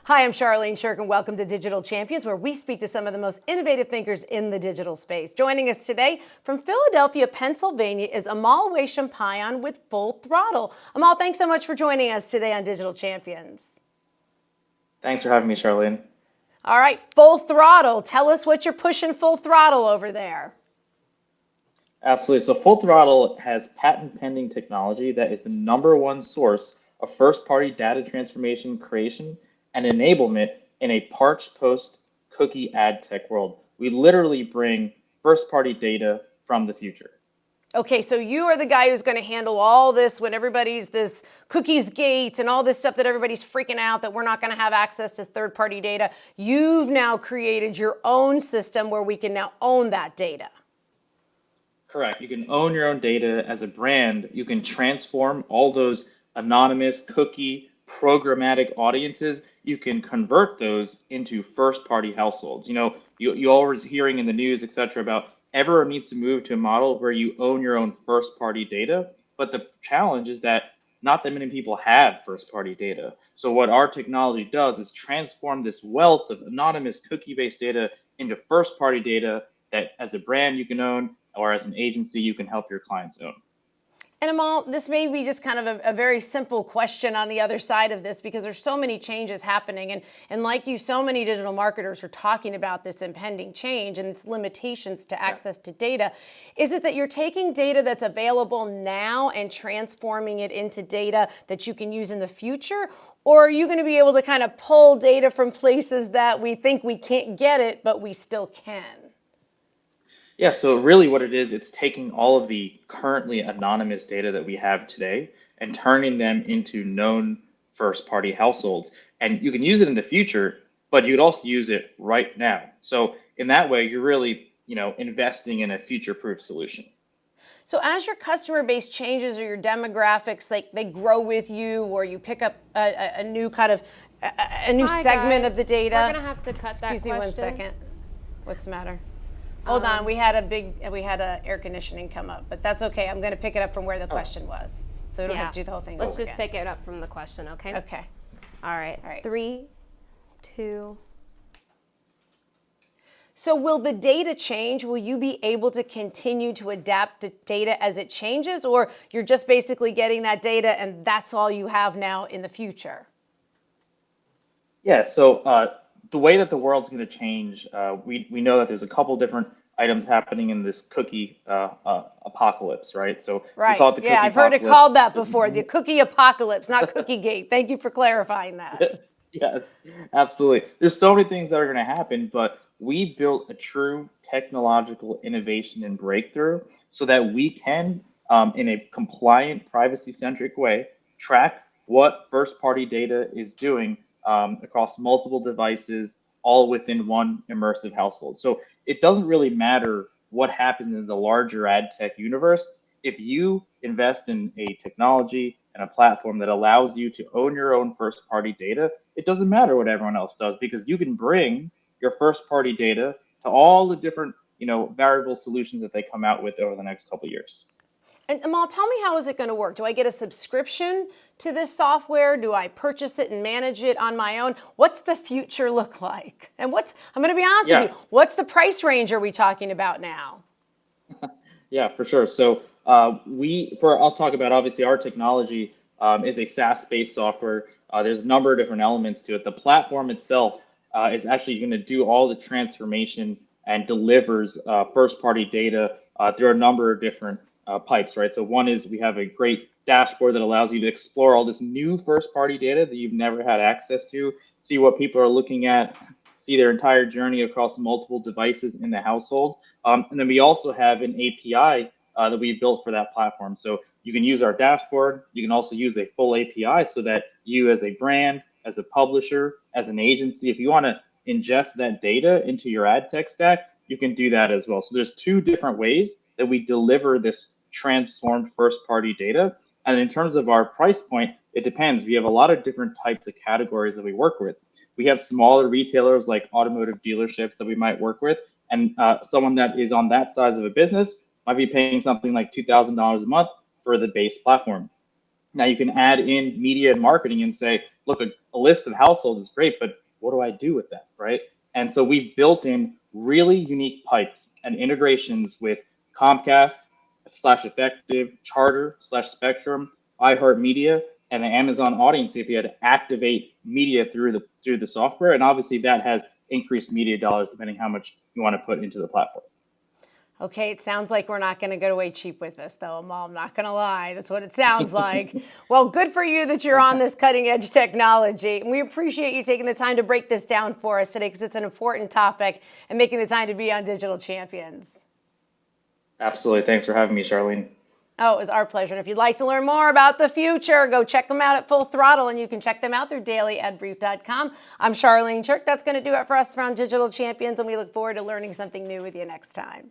Hi, I'm Charlene Shirk, and welcome to Digital Champions, where we speak to some of the most innovative thinkers in the digital space. Joining us today from Philadelphia, Pennsylvania is Amol Waishampayan with Full Throttle. Amol, thanks so much for joining us today on Digital Champions. Thanks for having me, Charlene. All right, Full Throttle. Tell us what you're pushing full throttle over there. Absolutely. So Full Throttle has patent pending technology that is the #1 source of first party data transformation, creation, and enablement in a parched post cookie ad tech world. We literally bring first party data from the future. Okay, so you are the guy who's going to handle all this when everybody's this cookies gate and all this stuff that everybody's freaking out that we're not going to have access to third-party data. You've now created your own system where we can now own that data. Correct. You can own your own data as a brand. You can transform all those anonymous cookie programmatic audiences. You can convert those into first party households. You always hearing in the news, et cetera, about everyone needs to move to a model where you own your own first party data. But the challenge is that not that many people have first party data. So what our technology does is transform this wealth of anonymous cookie based data into first party data that as a brand you can own, or as an agency you can help your clients own. And Amol, this may be just kind of a very simple question on the other side of this, because there's so many changes happening. And like you, so many digital marketers are talking about this impending change and its limitations to access to data. Is it that you're taking data that's available now and transforming it into data that you can use in the future? Or are you going to be able to kind of pull data from places that we think we can't get it, but we still can? Yeah, so really what it is, it's taking all of the currently anonymous data that we have today and turning them into known first party households. And you can use it in the future, but you could also use it right now. So in that way, you're really, investing in a future-proof solution. So as your customer base changes or your demographics, like they grow with you, or you pick up a new kind of a new segment of the data. We're gonna have to cut that question. Excuse me one second. What's the matter? Hold on, we had a air conditioning come up, but that's okay. I'm going to pick it up from where the question was, so we don't have to do the whole thing. Let's just pick it up from the question, okay? Okay. All right. 3, 2. So will the data change? Will you be able to continue to adapt to data as it changes, or you're just basically getting that data and that's all you have now in the future? Yeah, so the way that the world's going to change, we know that there's a couple different items happening in this cookie apocalypse, right? So right. We call it the cookie I've heard it apocalypse. called that before, the cookie apocalypse, not cookie gate. Thank you for clarifying that. Yes, absolutely. There's so many things that are going to happen, but we built a true technological innovation and breakthrough so that we can, in a compliant, privacy-centric way, track what first-party data is doing across multiple devices, all within one immersive household. So it doesn't really matter what happens in the larger ad tech universe. If you invest in a technology and a platform that allows you to own your own first party data, it doesn't matter what everyone else does, because you can bring your first party data to all the different variable solutions that they come out with over the next couple of years. And Amol, tell me, how is it going to work? Do I get a subscription to this software? Do I purchase it and manage it on my own? What's the future look like? And I'm going to be honest with you, what's the price range are we talking about now? Yeah, for sure. So I'll talk about, obviously, our technology is a SaaS-based software. There's a number of different elements to it. The platform itself is actually going to do all the transformation and delivers first-party data through a number of different pipes, right? So one is we have a great dashboard that allows you to explore all this new first-party data that you've never had access to, see what people are looking at, see their entire journey across multiple devices in the household. And then we also have an API that we built for that platform. So you can use our dashboard. You can also use a full API so that you, as a brand, as a publisher, as an agency, if you want to ingest that data into your ad tech stack, you can do that as well. So there's two different ways that we deliver this transformed first party data. And in terms of our price point, it depends. We have a lot of different types of categories that we work with. We have smaller retailers like automotive dealerships that we might work with. And someone that is on that size of a business might be paying something like $2,000 a month for the base platform. Now you can add in media and marketing and say, look, a list of households is great, but what do I do with that, right? And so we've built in really unique pipes and integrations with Comcast slash Effective, Charter slash Spectrum, iHeartMedia, and the Amazon Audience API to activate media through the software. And obviously that has increased media dollars depending how much you want to put into the platform. Okay, it sounds like we're not going to get away cheap with this, though, Amol. I'm not going to lie. That's what it sounds like. Well, good for you that you're on this cutting edge technology. And we appreciate you taking the time to break this down for us today because it's an important topic and making the time to be on Digital Champions. Absolutely. Thanks for having me, Charlene. Oh, it was our pleasure. And if you'd like to learn more about the future, go check them out at Full Throttle, and you can check them out through dailyadbrief.com. I'm Charlene Chirk. That's going to do it for us around Digital Champions, and we look forward to learning something new with you next time.